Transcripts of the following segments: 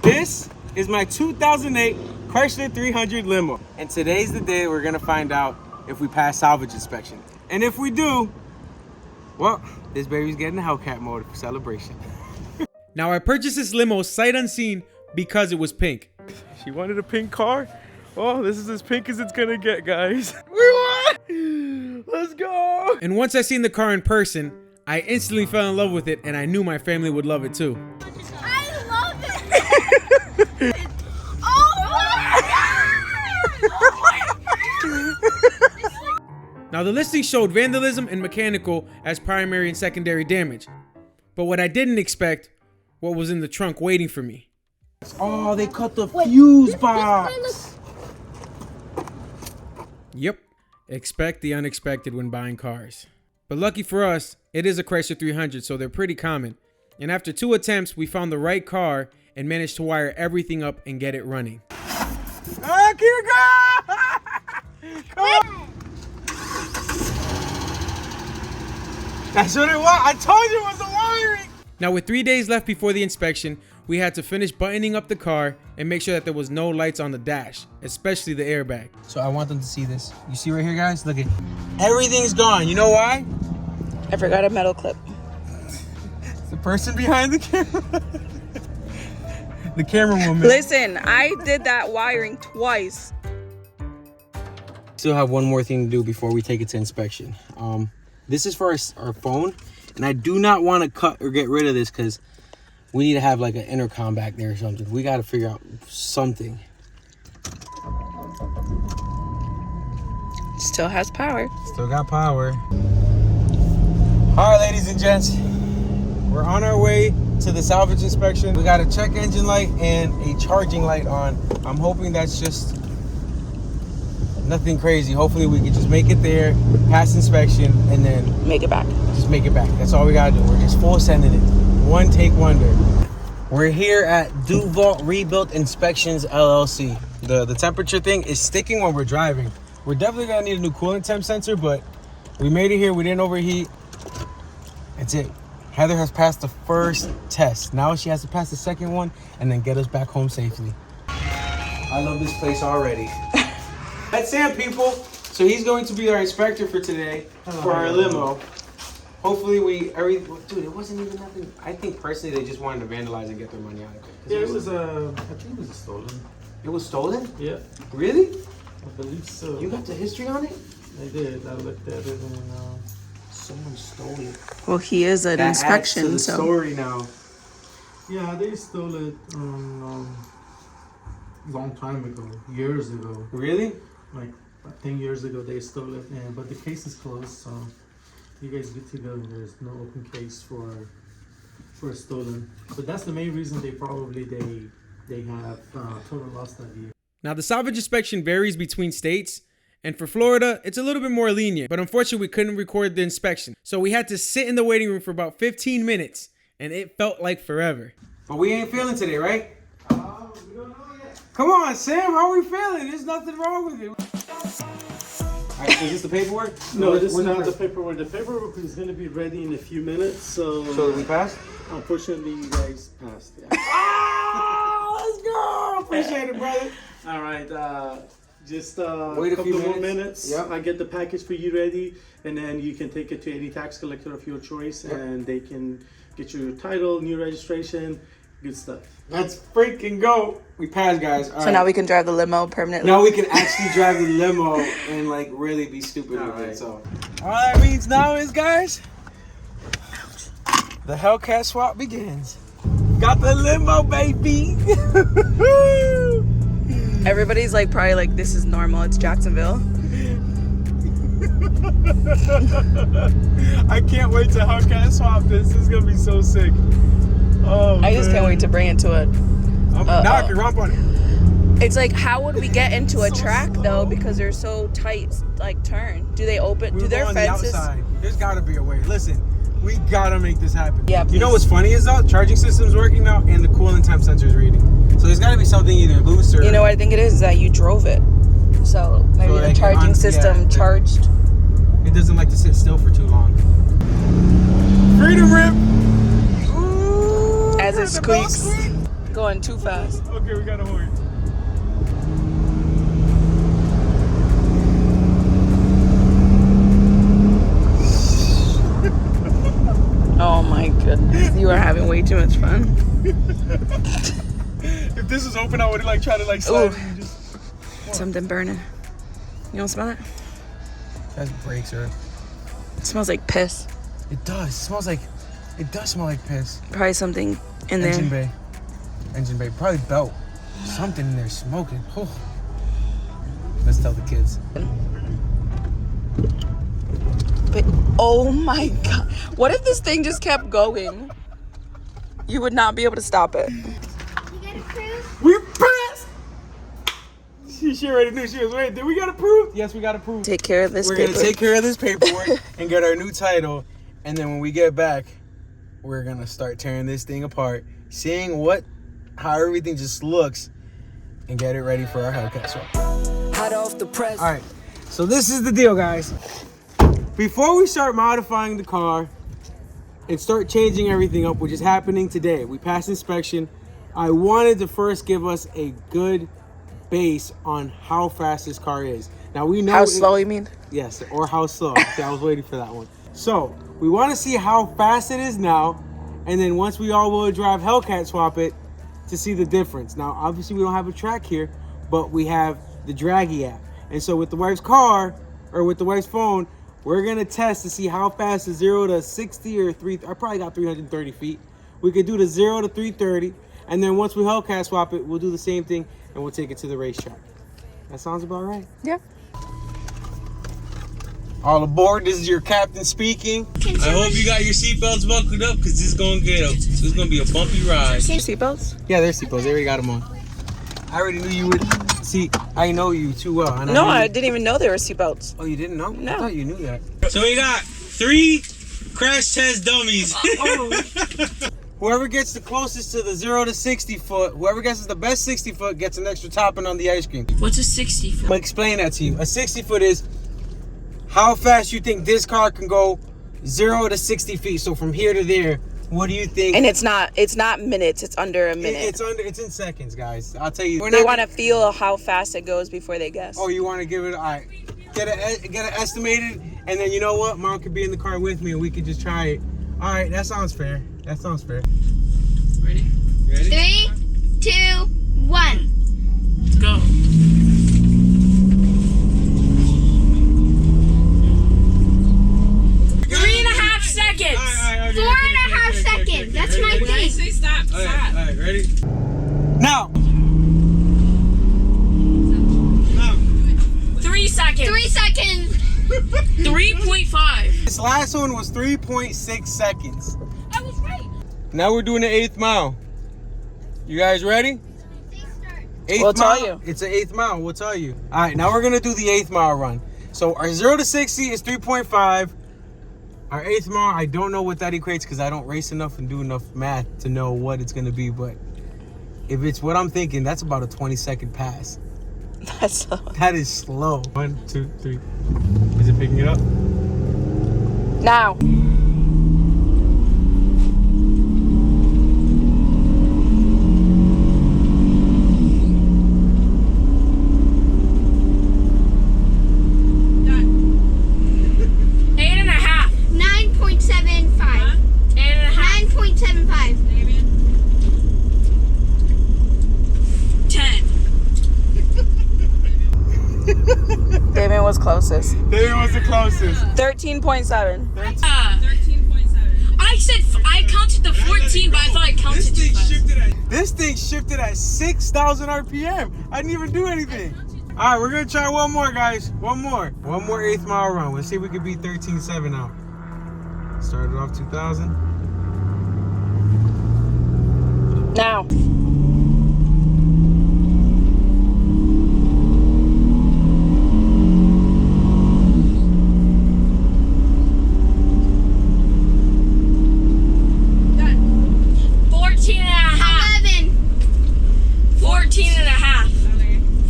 This is my 2008 Chrysler 300 Limo. And today's the day we're gonna find out if we pass salvage inspection. And if we do, well, this baby's getting the Hellcat mode for celebration. Now I purchased this limo sight unseen because it was pink. She wanted a pink car. Oh, this is as pink as it's gonna get, guys. We won! Let's go! And once I seen the car in person, I instantly fell in love with it, and I knew my family would love it too. I love it! Now the listing showed vandalism and mechanical as primary and secondary damage. But what I didn't expect, what was in the trunk waiting for me. Oh, they cut the fuse box! Yep, expect the unexpected when buying cars. But lucky for us, it is a Chrysler 300, so they're pretty common. And after 2 attempts, we found the right car and managed to wire everything up and get it running. Oh, Kirka! Come on! That's what it was. I told you it was the wiring. Now with 3 days left before the inspection, we had to finish buttoning up the car and make sure that there was no lights on the dash, especially the airbag. So I want them to see this. You see right here, guys? Look at everything's gone. You know why? I forgot a metal clip. It's the person behind the camera. The camera woman. Listen, I did that wiring twice. Still have one more thing to do before we take it to inspection. This is for our phone, and I do not want to cut or get rid of this because we need to have like an intercom back there or something. We got to figure out something. Still has power. Still got power. All right, ladies and gents, we're on our way to the salvage inspection. We got a check engine light and a charging light on. I'm hoping that's just nothing crazy. Hopefully we can just make it there, pass inspection, and then make it back. Just make it back. That's all we gotta do. We're just full sending it. One take wonder. We're here at Duval Rebuilt Inspections LLC. The temperature thing is sticking when we're driving. We're definitely gonna need a new coolant temp sensor, but we made it here. We didn't overheat. That's it. Heather has passed the first test. Now she has to pass the second one and then get us back home safely. I love this place already. That's Sam, people. So he's going to be our inspector for today for our limo. Hopefully dude, it wasn't even nothing. I think personally they just wanted to vandalize and get their money out of it. Yeah, it was I think it was stolen. It was stolen? Yeah. Really? I believe so. You got the history on it? I did. I looked at it and someone stole it. Well, he is an That inspection, adds to the so. story now. yeah, they stole it long time ago, years ago. Really? Like 10 years ago they stole it, but the case is closed, so you guys good to go. There's no open case for stolen. But that's the main reason they have total loss that year. Now the salvage inspection varies between states, and for Florida it's a little bit more lenient, but unfortunately we couldn't record the inspection, so we had to sit in the waiting room for about 15 minutes, and it felt like forever. But we ain't feeling today, right? We don't know yet. Come on, Sam, how are we feeling? There's nothing wrong with it. All right, so is this the paperwork? No, this is not the paperwork. The paperwork is going to be ready in a few minutes, so we passed? Unfortunately, you guys passed. Yeah. Oh, let's go! Appreciate it, brother. All right, just wait a couple few more minutes. Yep. I get the package for you ready, and then you can take it to any tax collector of your choice, and they can get your title, new registration, good stuff. Let's freaking go. We passed, guys. All So right. now we can drive the limo permanently. Now we can actually drive the limo and like really be stupid with it. So all that means now is, guys, the Hellcat swap begins. Got the limo, baby. Everybody's like probably like, this is normal. It's Jacksonville. I can't wait to Hellcat swap this. This is gonna be so sick. Oh, I just can't wait to bring it to it. Now I can romp on it. It's like, how would we get into a track though? Because they're so tight, like turn. Do they open? Do their fences? There's gotta be a way. Listen, we gotta make this happen. Yeah. You know what's funny is though, charging system's working now and the coolant temp sensor's reading. So there's gotta be something either loose or. You know what I think it is that you drove it. So maybe the like charging system charged. It doesn't like to sit still for too long. Freedom rip. Ooh, As it squeaks. going too fast. Okay, we got a horn. Oh my goodness, you are having way too much fun. If this was open, I would like try to like slide it and just... Something burning. You don't smell it? That's brakes, or It smells like piss. it does. It smells like, it does smell like piss. Probably something in Engine there. bay. Engine bay. Probably belt. Something in there smoking. Oh. Let's tell the kids. But, oh my god. What if this thing just kept going? You would not be able to stop it. You got approved? We passed! She already knew she was right. Did we got approved? Yes, we got approved. Take care of this We're paper. gonna take care of this paperwork and get our new title. And then when we get back, we're gonna start tearing this thing apart, seeing how everything just looks, and get it ready for our Hellcat swap. Hot off the press. All right, so this is the deal, guys. Before we start modifying the car and start changing everything up, which is happening today, we passed inspection. I wanted to first give us a good base on how fast this car is. Now we know How slow you mean? Yes, or how slow. Okay, I was waiting for that one. So we want to see how fast it is now, and then once we all-wheel drive Hellcat swap it to see the difference. Now, obviously we don't have a track here, but we have the Draggy app. And so with the wife's car, or with the wife's phone, we're gonna test to see how fast the 0 to 60 or 3. I probably got 330 feet. We could do the 0 to 330, and then once we Hellcat swap it, we'll do the same thing, and we'll take it to the racetrack. That sounds about right. Yeah. All aboard, this is your captain speaking. I hope you got your seatbelts buckled up, because this is going to this is going to be a bumpy ride. Seatbelts? Yeah, there's seatbelts. They already got them on. I already knew you would. See, I know you too well. And No, I I didn't even know there were seatbelts. Oh, you didn't know? No. I thought you knew that. So we got 3 crash test dummies. Whoever gets the closest to the 0 to 60 foot, whoever gets the best 60 foot gets an extra topping on the ice cream. What's a 60 foot? I'll explain that to you. A 60 foot is how fast you think this car can go 0 to 60 feet. So from here to there, what do you think? And it's not minutes, it's under a minute. It's in seconds, guys. I'll tell you. They want to feel how fast it goes before they guess. Oh, you want to give it? All right. Get it estimated, and then you know what? Mom could be in the car with me, and we could just try it. All right, that sounds fair. That sounds fair. Ready? 3, 2, 1. Go. 3.5 seconds. 4.5 seconds. That's my thing. Say stop. All right, ready? Now. 3 seconds. 3 seconds. 3.5. This last one was 3.6 seconds. I was right. Now we're doing the 8th mile. You guys ready? 8th We'll tell mile. you. It's an 8th mile. We'll tell you. All right, now we're gonna do the 8th mile run. So our 0 to 60 is 3.5. Our 8th mile, I don't know what that equates because I don't race enough and do enough math to know what it's gonna be. But if it's what I'm thinking, that's about a 20-second pass. That's slow. That is slow. 1, 2, 3. Is it picking it up? Now. Damon was closest. Damon was the closest. 13.7. 13.7. I counted the 14, but I thought I counted too fast. This thing shifted at 6,000 RPM. I didn't even do anything. All right, we're gonna try one more, guys. One more 8th mile run. Let's see if we can beat 13.7 out. Started off 2,000. Now.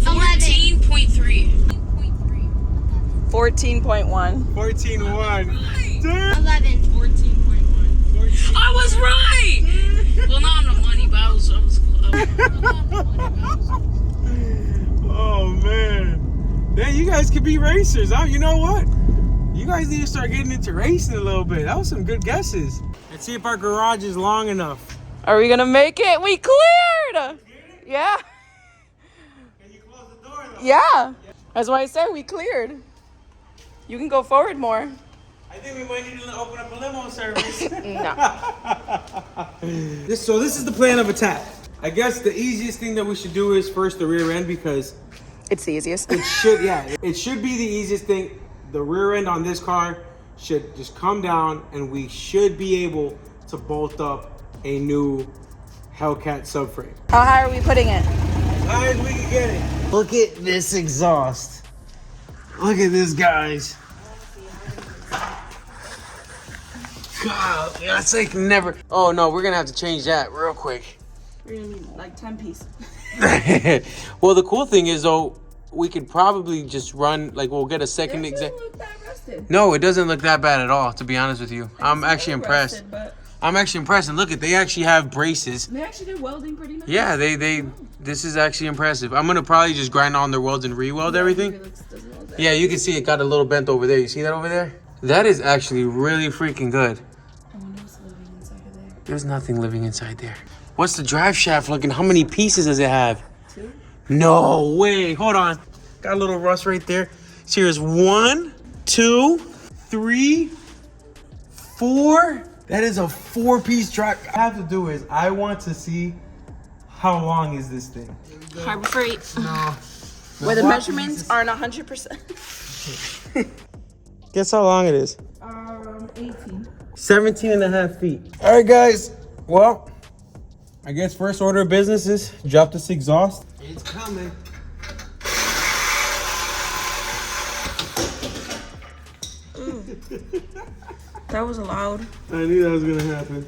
Eleven. 14.1. 14.1. 11. 14.1. I was right! Well, not on the money, but I was close. Oh man. Then you guys could be racers. You know what? You guys need to start getting into racing a little bit. That was some good guesses. Let's see if our garage is long enough. Are we gonna make it? We cleared! Yeah. Can you close the door though? Yeah. That's why I said we cleared. You can go forward more. I think we might need to open up a limo service. No. So this is the plan of attack. I guess the easiest thing that we should do is first the rear end because It's the easiest. it should be the easiest thing. The rear end on this car should just come down and we should be able to bolt up a new Hellcat subframe. How high are we putting it? As high as we can get it. Look at this exhaust. Look at this, guys. God, that's like never. Oh no, we're gonna have to change that real quick. We're gonna need like 10 pieces. Well, the cool thing is though, we could probably just run, like we'll get a second exam. Look that rusted. No, it doesn't look that bad at all, to be honest with you. I'm actually impressed. Rusted, but I'm actually impressed. And look at, they actually have braces. they actually did welding pretty nice. Yeah, this is actually impressive. I'm gonna probably just grind on their welds and re-weld everything. Doesn't look that. Yeah, you can see it got a little bent over there. You see that over there? That is actually really freaking good. I wonder what's living inside of there. There's nothing living inside there. What's the drive shaft looking? How many pieces does it have? 2? No way. Hold on. Got a little rust right there. So here's 1, 2, 3, 4. That is a 4-piece drive. What I have to do is I want to see how long is this thing. Harbor Freight. No. Where the measurements aren't 100%. Guess how long it is? 18. 17 and a half feet. All right, guys. Well, I guess first order of business is drop this exhaust. It's coming. That was loud. I knew that was gonna happen.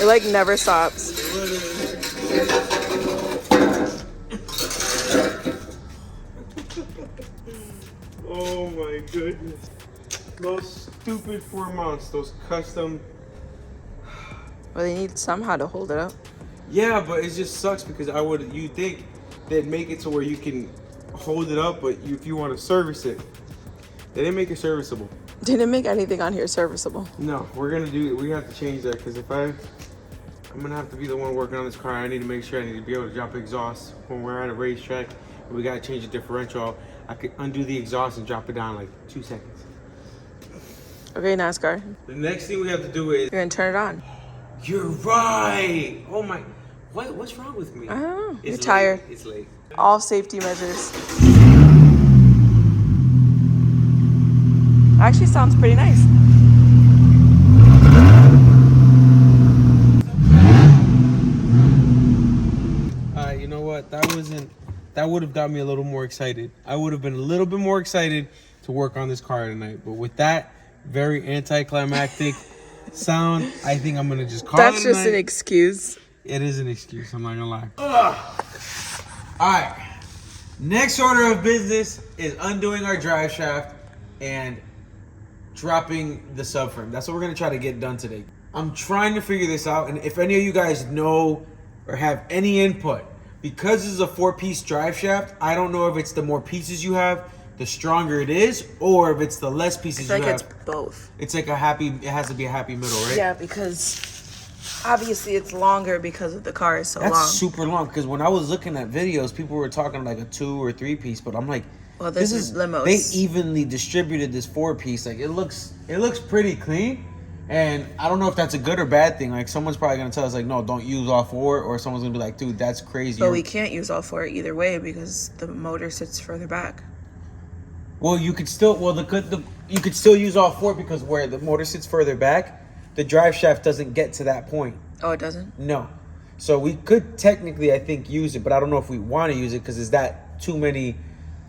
It like never stops. Oh my goodness. Those stupid 4 mounts, those custom. Well, they need somehow to hold it up. Yeah, but it just sucks because you think they'd make it to where you can hold it up, but if you want to service it, they didn't make it serviceable. Didn't make anything on here serviceable. No, we have to change that because I'm gonna have to be the one working on this car. I need to make sure I need to be able to drop exhaust when we're at a racetrack. And we gotta change the differential. I could undo the exhaust and drop it down like 2 seconds. Okay, NASCAR. The next thing we have to do is. You're gonna turn it on. You're right. Oh my. What's wrong with me? I don't know. It's You're late. tired. It's late. All safety measures. Actually sounds pretty nice. You know what? That would have got me a little more excited. I would have been a little bit more excited to work on this car tonight. But with that very anticlimactic sound, I think I'm gonna just call it a That's just night. an excuse. It is an excuse, I'm not gonna lie. Alright. Next order of business is undoing our drive shaft and dropping the subframe. That's what we're gonna try to get done today. I'm trying to figure this out, and if any of you guys know or have any input, because this is a 4-piece drive shaft, I don't know if it's the more pieces you have, the stronger it is, or if it's the less pieces I you feel have. like it's both. It's like it has to be a happy middle, right? Yeah, because obviously it's longer because of the car is so That's long. super long, because when I was looking at videos, people were talking like a 2 or 3 piece, but I'm like, Well, this is limos. They evenly distributed this 4-piece. Like it looks pretty clean, and I don't know if that's a good or bad thing. Like someone's probably gonna tell us like, no, don't use all 4, or someone's gonna be like, dude, that's crazy. But we can't use all 4 either way because the motor sits further back. Well, you could still you could still use all 4 because where the motor sits further back, the drive shaft doesn't get to that point. Oh, it doesn't? No. So we could technically, I think, use it, but I don't know if we want to use it because is that too many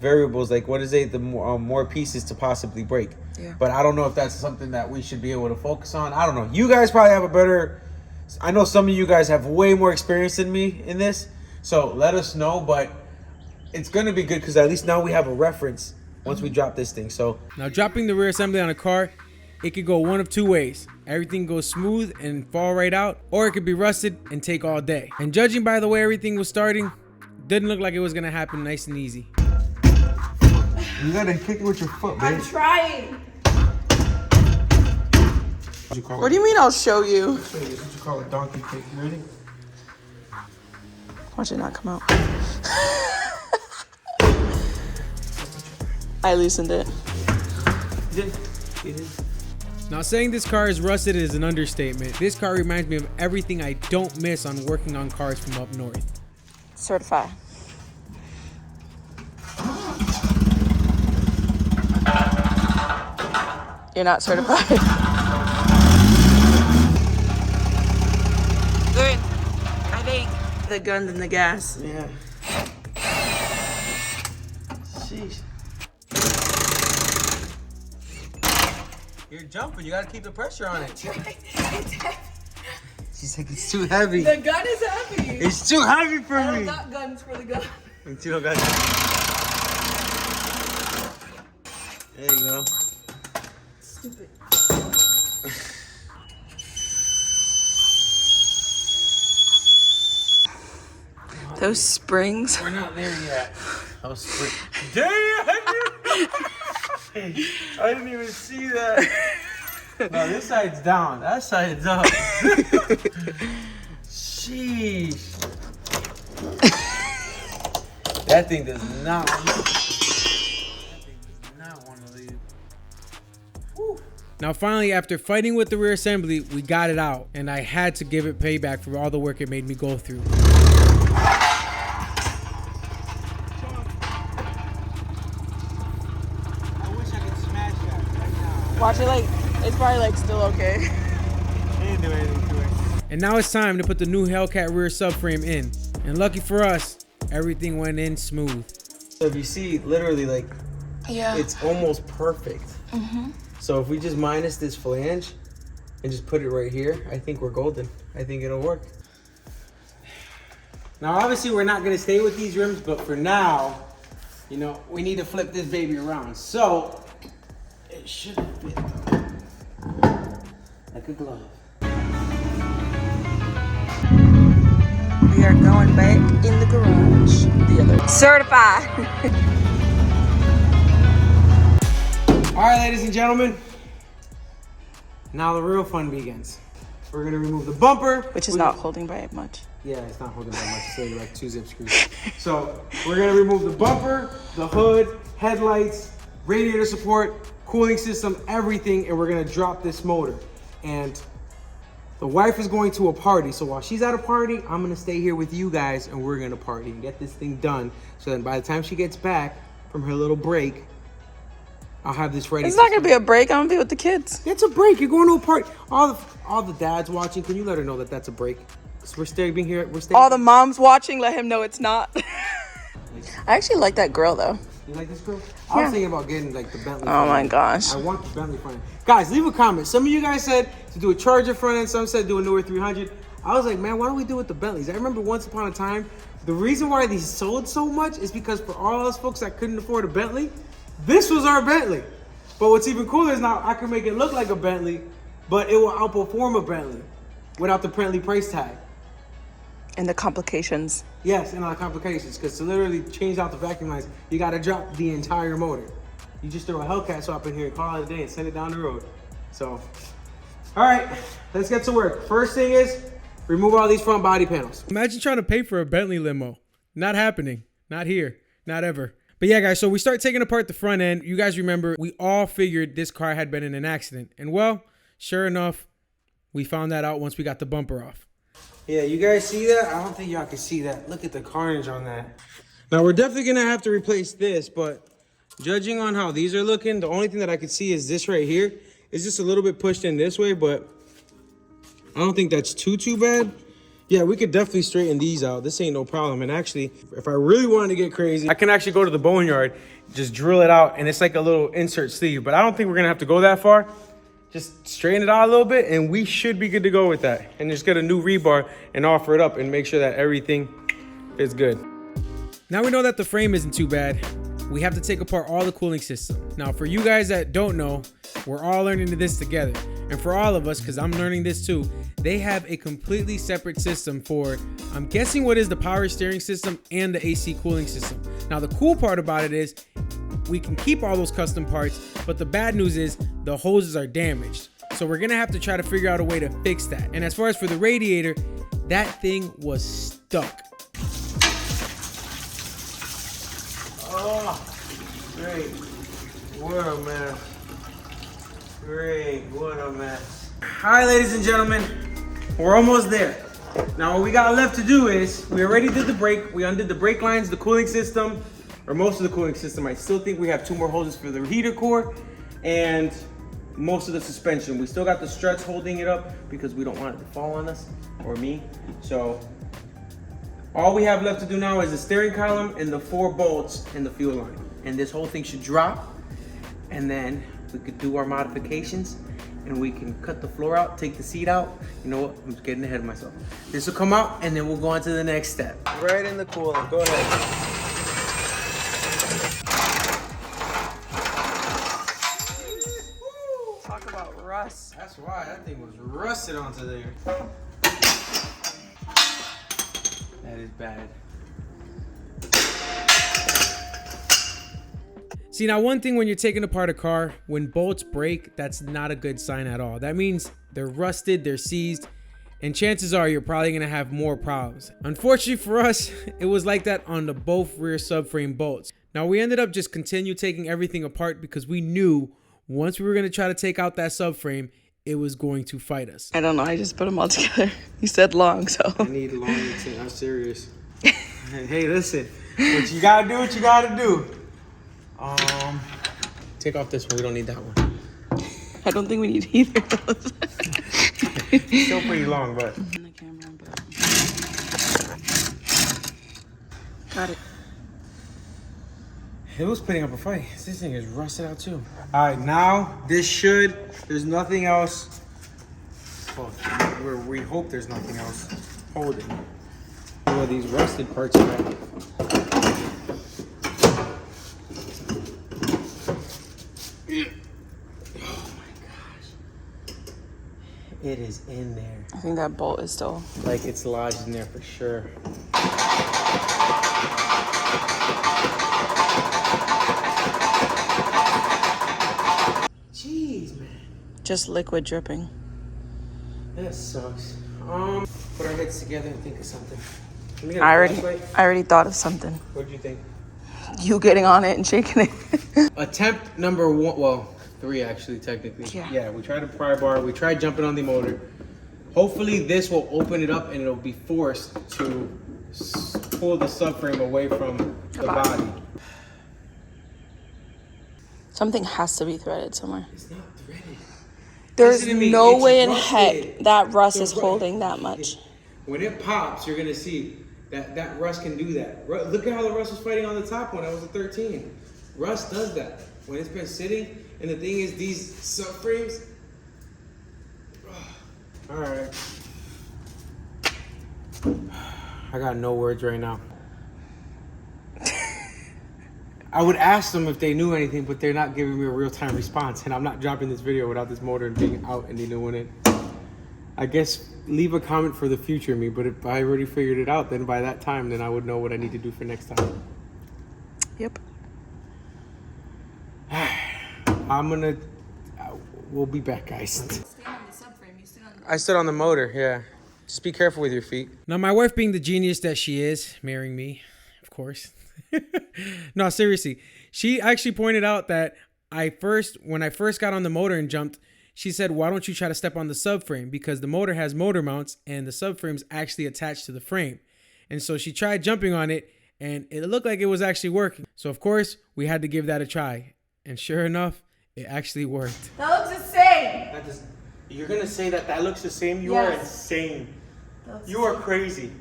variables? Like, what is it? The more pieces to possibly break. Yeah. But I don't know if that's something that we should be able to focus on. I don't know. You guys probably have a better. I know some of you guys have way more experience than me in this, so let us know. But it's gonna be good because at least now we have a reference once we drop this thing. So now dropping the rear assembly on a car, it could go one of two ways. Everything goes smooth and fall right out, or it could be rusted and take all day. And judging by the way everything was starting, didn't look like it was gonna happen nice and easy. You gotta kick it with your foot, babe. I'm trying. What What do you mean I'll show you? What you call a donkey kick? You ready? Watch it not come out. I loosened it. Now saying this car is rusted is an understatement. This car reminds me of everything I don't miss on working on cars from up north. Certify. You're not certified. Good. I think the gun and the gas. Yeah. Sheesh. You're jumping. You gotta keep the pressure on it. She's like, it's too heavy. The gun is heavy. It's too heavy for I me. don't got guns for the gun. You don't got. There you go. Stupid. Those springs. We're not there yet. Those springs. Damn! I didn't even see that. No, this side's down. That side's up. Sheesh. That thing does not. That thing does not want to leave. Whew. Now finally, after fighting with the rear assembly, we got it out, and I had to give it payback for all the work it made me go through. Watch it like, it's probably like still okay. Didn't do anything to it. And now it's time to put the new Hellcat rear subframe in. And lucky for us, everything went in smooth. So if you see, literally like, Yeah. it's almost perfect. So if we just minus this flange and just put it right here, I think we're golden. I think it'll work. Now obviously we're not gonna stay with these rims, but for now, you know, we need to flip this baby around. So, it should fit like a glove. We are going back in the garage. The other. Certified. All right, ladies and gentlemen. Now the real fun begins. We're gonna remove the bumper. Which is not holding by much. Yeah, it's not holding that much. It's only like 2 zip screws. So we're gonna remove the bumper, the hood, headlights, radiator support, cooling system, everything, and we're gonna drop this motor. And the wife is going to a party, so while she's at a party, I'm gonna stay here with you guys and we're gonna party and get this thing done. So then by the time she gets back from her little break, I'll have this ready. It's not gonna be a break. I'm gonna be with the kids. It's a break. You're going to a party. All the dads watching, can you let her know that that's a break? So we're staying here. We're staying. All the moms watching, let him know it's not. I actually like that grill though. You like this girl? I was thinking about getting like the Bentley. Oh my front end. gosh. I want the Bentley front end. Guys, leave a comment. Some of you guys said to do a Charger front end. Some said do a newer 300. I was like, man, why don't we do it with the Bentleys? I remember once upon a time, the reason why these sold so much is because for all us folks that couldn't afford a Bentley, this was our Bentley. But what's even cooler is now I can make it look like a Bentley, but it will outperform a Bentley without the Bentley price tag. And the complications. Yes, and all the complications, because to literally change out the vacuum lines, you gotta drop the entire motor. You just throw a Hellcat swap in here and call it a day and send it down the road. So, all right, let's get to work. First thing is, remove all these front body panels. Imagine trying to pay for a Bentley limo. Not happening, not here, not ever. But yeah, guys, so we start taking apart the front end. You guys remember, we all figured this car had been in an accident. And well, sure enough, we found that out once we got the bumper off. Yeah, you guys see that? I don't think y'all can see that. Look at the carnage on that. Now, we're definitely gonna have to replace this, but judging on how these are looking, the only thing that I could see is this right here. It's just a little bit pushed in this way, but I don't think that's too bad. Yeah, we could definitely straighten these out. This ain't no problem. And actually, if I really wanted to get crazy, I can actually go to the boneyard, just drill it out, and it's like a little insert sleeve. But I don't think we're gonna have to go that far. Just straighten it out a little bit, and we should be good to go with that. And just get a new rebar and offer it up and make sure that everything is good. Now we know that the frame isn't too bad. we have to take apart all the cooling system. Now, for you guys that don't know, we're all learning this together. And for all of us, because I'm learning this too, they have a completely separate system for, I'm guessing what is the power steering system and the AC cooling system. Now, the cool part about it is we can keep all those custom parts, but the bad news is the hoses are damaged. So we're gonna have to try to figure out a way to fix that. And as far as for the radiator, that thing was stuck. Oh, great. What a mess. Great, what a mess. All right, ladies and gentlemen, we're almost there. Now what we got left to do is, we already did the brake. We undid the brake lines, the cooling system, or most of the cooling system. I still think we have 2 more hoses for the heater core and most of the suspension. We still got the struts holding it up because we don't want it to fall on us or me. So all we have left to do now is the steering column and the 4 bolts and the fuel line. And this whole thing should drop, and then we could do our modifications and we can cut the floor out, take the seat out. You know what, I'm just getting ahead of myself. This will come out and then we'll go on to the next step. Right in the cooler. Go ahead. Talk about rust. That's why that thing was rusted onto there. That is bad. See, now one thing when you're taking apart a car, when bolts break, that's not a good sign at all. That means they're rusted, they're seized, and chances are you're probably gonna have more problems. Unfortunately for us, it was like that on the both rear subframe bolts. Now we ended up just continue taking everything apart because we knew once we were gonna try to take out that subframe, it was going to fight us. I don't know. I just put them all together. You said long, so. I need long to, I'm serious. Hey, listen, what you gotta do, what you gotta do. Take off this one. We don't need that one. I don't think we need either of those. Still pretty long, but. Got it. It was putting up a fight. This thing is rusted out too. All right, now this should, there's nothing else. Well, we hope there's nothing else holding. Well, these rusted parts are at. Oh my gosh. It is in there. I think that bolt is still. Like it's lodged in there for sure. Jeez, man. Just liquid dripping. That sucks. Put our heads together and think of something. Can we get a I flashlight? already thought of something. What do you think? You getting on it and shaking it. Attempt number 1, well, 3 actually, technically. Yeah. We tried a pry bar, we tried jumping on the motor. Hopefully this will open it up and it'll be forced to pull the subframe away from the body. Something has to be threaded somewhere. It's not threaded. There's Listen to me, no it's way in rusted. heck that rust The is ru- holding that much. When it pops, you're gonna see that rust can do that. Look at how the rust was fighting on the top one. That was a 13. Rust does that. When it's been sitting, and the thing is these subframes. All right. I got no words right now. I would ask them if they knew anything, but they're not giving me a real-time response, and I'm not dropping this video without this motor being out and they knowing it. I guess leave a comment for the future me, but if I already figured it out, then by that time, then I would know what I need to do for next time. Yep. We'll be back, guys. I stood on the motor, yeah. Just be careful with your feet. Now, my wife being the genius that she is, marrying me, of course. No, seriously. She actually pointed out that when I first got on the motor and jumped, she said, why don't you try to step on the subframe? Because the motor has motor mounts and the subframe's actually attached to the frame. And so she tried jumping on it and it looked like it was actually working. So of course, we had to give that a try. And sure enough, it actually worked. That looks the same. You're gonna say that looks the same? You are insane. You are crazy.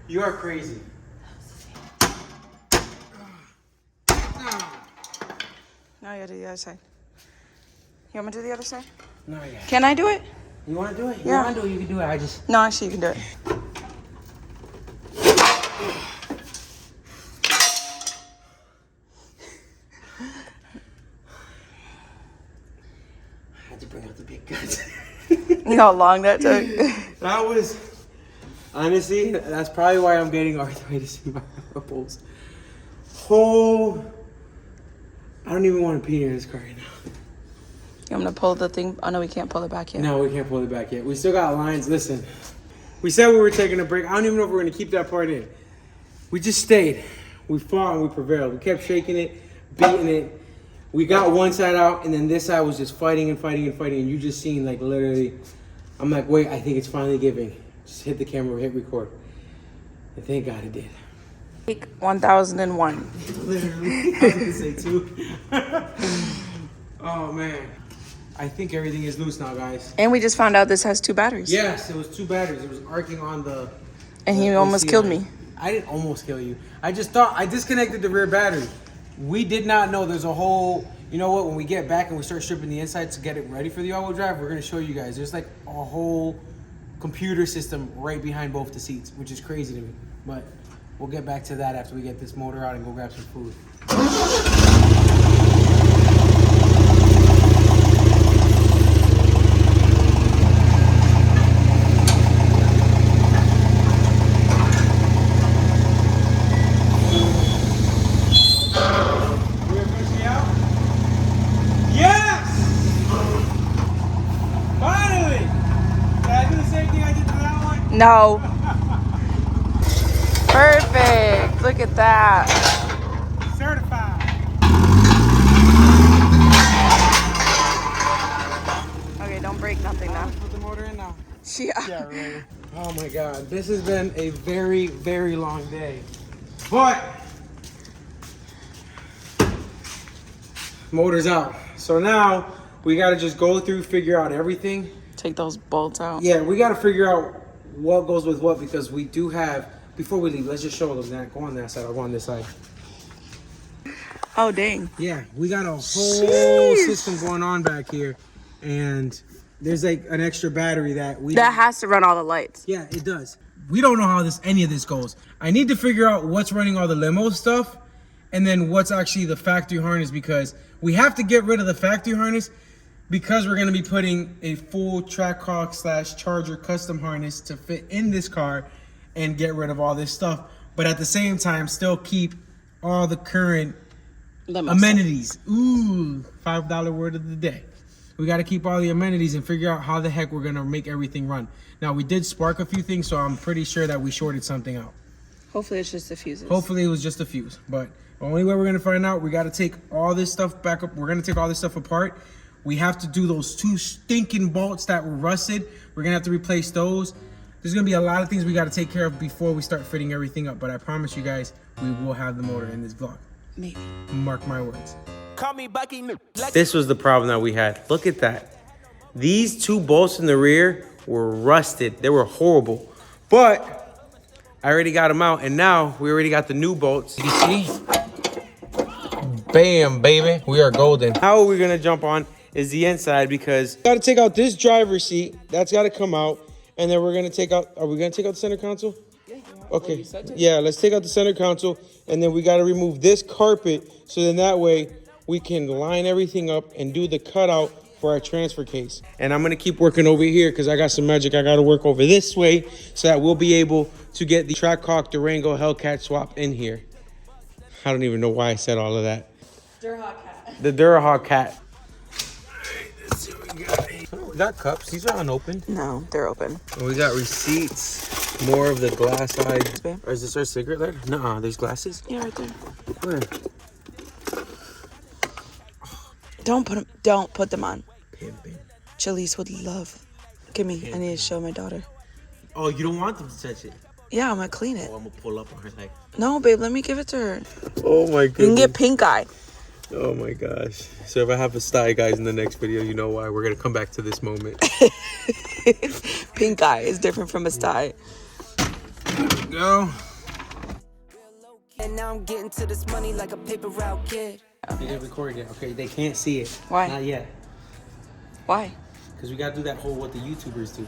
You are crazy. Now you gotta do the other side. You want me to do the other side? No, yeah. Can I do it? You wanna do it? Yeah. You wanna do it, you can do it. I just... No, actually, you can do it. had to bring out the big guns. You know how long that took? That was, honestly, that's probably why I'm getting arthritis in my elbows. Oh, I don't even want to pee in this car right now. I'm gonna pull the thing. Oh no, we can't pull it back yet. No, we can't pull it back yet. We still got lines. Listen, we said we were taking a break. I don't even know if we're gonna keep that part in. We just stayed. We fought and we prevailed. We kept shaking it, beating it. We got one side out, and then this side was just fighting and fighting and fighting. And you just seen, like, literally, I'm like, wait, I think it's finally giving. Just hit the camera, hit record. And thank God it did. Take 1001. Literally, I was gonna say 2. Oh man, I think everything is loose now, guys. And we just found out this has 2 batteries. Yes, it was 2 batteries. It was arcing on the. And he almost killed me. I didn't almost kill you. I just thought I disconnected the rear battery. We did not know there's a whole. You know what? When we get back and we start stripping the inside to get it ready for the all-wheel drive, we're gonna show you guys. There's like a whole computer system right behind both the seats, which is crazy to me. But we'll get back to that after we get this motor out and go grab some food. No. Perfect. Look at that. Certified. Okay, don't break nothing now. Put the motor in now. Yeah. Right. Oh my God, this has been a very, very long day. But motor's out. So now we gotta just go through, figure out everything. Take those bolts out. Yeah, we gotta figure out what goes with what, because we do have, before we leave, let's just show them that. Go on that side, I'll go on this side. Oh, dang. Yeah, we got a whole system going on back here. And there's like an extra battery that has to run all the lights. Yeah, it does. We don't know how any of this goes. I need to figure out what's running all the limo stuff and then what's actually the factory harness, because we have to get rid of the factory harness because we're going to be putting a full Trackhawk / Charger custom harness to fit in this car and get rid of all this stuff. But at the same time, still keep all the current amenities. Ooh, $5 word of the day. We got to keep all the amenities and figure out how the heck we're going to make everything run. Now, we did spark a few things, so I'm pretty sure that we shorted something out. Hopefully it's just the fuses. Hopefully it was just a fuse. But the only way we're going to find out, we got to take all this stuff back up. We're going to take all this stuff apart. We have to do those 2 stinking bolts that were rusted. We're going to have to replace those. There's going to be a lot of things we got to take care of before we start fitting everything up. But I promise you guys, we will have the motor in this vlog. Maybe. Mark my words. Call me Bucky. This was the problem that we had. Look at that. These 2 bolts in the rear were rusted. They were horrible. But I already got them out. And now we already got the new bolts. You see? Bam, baby. We are golden. How are we going to jump on is the inside, because got to take out this driver's seat. That's got to come out. And then we're going to take out, are we going to take out the center console? Okay. Yeah, let's take out the center console. And then we got to remove this carpet. So then that way we can line everything up and do the cutout for our transfer case. And I'm going to keep working over here because I got some magic I got to work over this way so that we'll be able to get the Trackhawk Durango Hellcat swap in here. I don't even know why I said all of that. Durahawk cat. The Durahawk cat. Let's see what we got. Oh, we got cups. These are unopened. No, they're open. And we got receipts. More of the glass side. Babe. Or is this our cigarette lighter? Nuh-uh, there's glasses. Yeah, right there. Where? Don't put them on. Pimpin'. Chalice would love. Give me. I need to show my daughter. Oh, you don't want them to touch it? Yeah, I'm gonna clean it. Oh, I'm gonna pull up on her like. No, babe, let me give it to her. Oh my goodness. You can get pink eye. Oh my gosh. So if I have a sty, guys, in the next video, you know why. We're gonna come back to this moment. Pink eye is different from a sty. Go. And now I'm getting to this money like a paper route kid. You didn't record yet. Okay, they can't see it. Why? Not yet. Why? Because we gotta do that whole what the YouTubers do.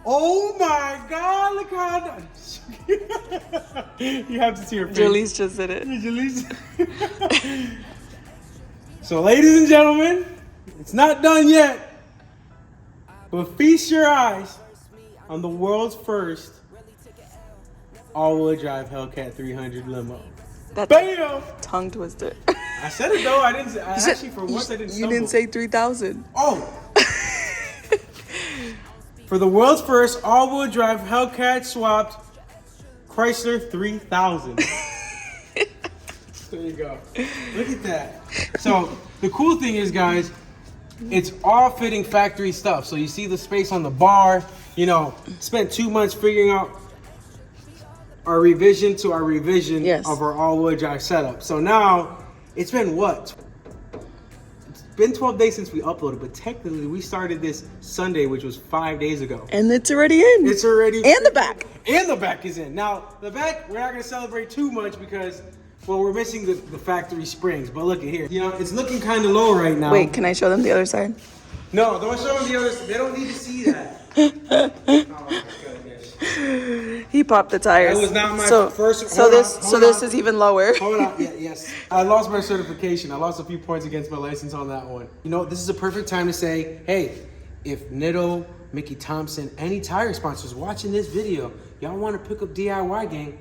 Oh my God! Look how you have to see her face. Jaleese just did it. So, ladies and gentlemen, it's not done yet, But feast your eyes on the world's first all-wheel drive Hellcat 300 limo. That's Bam! tongue twister. I said it though. I didn't. Actually, for once, I didn't. You Stumble. didn't say 3,000. Oh. For the world's first all-wheel drive Hellcat swapped Chrysler 3000. There you go. Look at that. So the cool thing is, guys, it's all fitting factory stuff. So you see the space on the bar. You know, spent 2 months figuring out our revision to our revision of our all-wheel drive setup. So now it's been what? It's been 12 days since we uploaded, but technically we started this Sunday, which was 5 days ago. And it's already in. It's already And the back. And the back is in. Now the back, we're not gonna celebrate too much because, well, we're missing the factory springs. But look at here. You know, it's looking kind of low right now. Wait, can I show them the other side? No, don't show them the other side. They don't need to see that. Oh my goodness. He popped the tires. That was not my first. So this is even lower. Hold on. Yeah, yes. I lost my certification. I lost a few points against my license on that one. You know, this is a perfect time to say, hey, if Nitto, Mickey Thompson, any tire sponsors watching this video, y'all want to pick up DIY gang,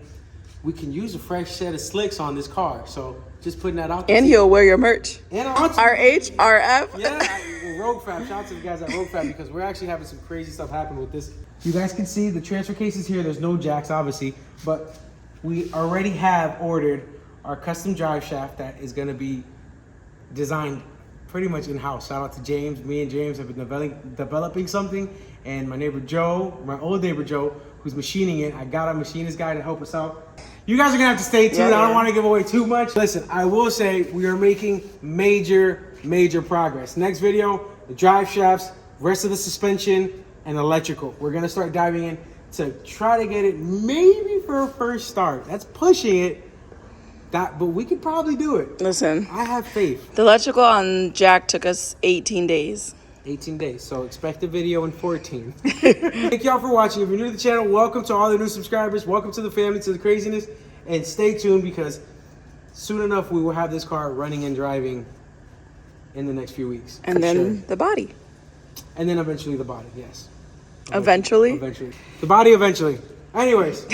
we can use a fresh set of slicks on this car. So just putting that out there. And he'll wear your merch. And RH, RF. Yeah, Rogue Fab. Shout out to the guys at Rogue Fab because we're actually having some crazy stuff happen with this. You guys can see the transfer cases here. There's no jacks, obviously, but we already have ordered our custom drive shaft that is going to be designed pretty much in-house. Shout out to James. Me and James have been developing something, and my neighbor Joe, my old neighbor Joe, who's machining it. I got a machinist guy to help us out. You guys are gonna have to stay tuned. I don't want to give away too much. Listen, I will say we are making major progress. Next video, the drive shafts, rest of the suspension, and electrical. We're gonna start diving in to try to get it maybe for a first start. That's pushing it. But we could probably do it. Listen, I have faith. the electrical on Jack took us 18 days. 18 days, so expect a video in 14. Thank y'all for watching. If you're new to the channel, welcome to all the new subscribers. Welcome to the family, to the craziness. And stay tuned because soon enough we will have this car running and driving in the next few weeks. And then the body. And then eventually the body, yes. Eventually? Eventually. The body eventually. Anyways,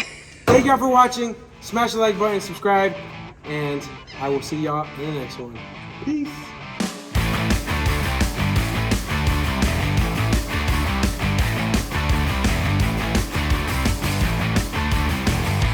thank y'all for watching. Smash the like button, subscribe, and I will see y'all in the next one. Peace.